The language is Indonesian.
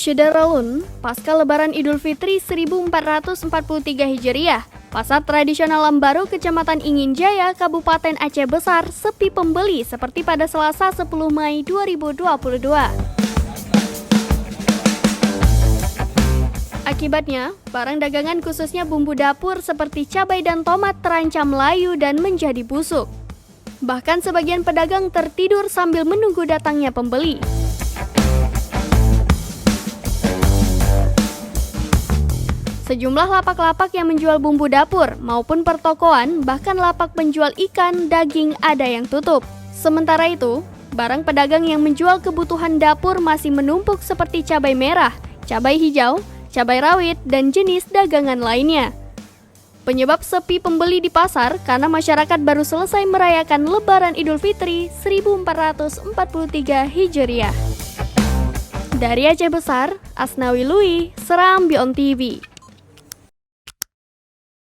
Syederalun, pasca Lebaran Idul Fitri 1443 Hijriah, pasar tradisional Lambaru, Kecamatan Inginjaya, Kabupaten Aceh Besar, sepi pembeli seperti pada Selasa 10 Mei 2022. Akibatnya, barang dagangan khususnya bumbu dapur seperti cabai dan tomat terancam layu dan menjadi busuk. Bahkan sebagian pedagang tertidur sambil menunggu datangnya pembeli. Sejumlah lapak-lapak yang menjual bumbu dapur maupun pertokoan, bahkan lapak penjual ikan, daging ada yang tutup. Sementara itu, barang pedagang yang menjual kebutuhan dapur masih menumpuk seperti cabai merah, cabai hijau, cabai rawit, dan jenis dagangan lainnya. Penyebab sepi pembeli di pasar karena masyarakat baru selesai merayakan Lebaran Idul Fitri 1443 Hijriah. Dari Aceh Besar, Asnawi Lui, Serambi On TV.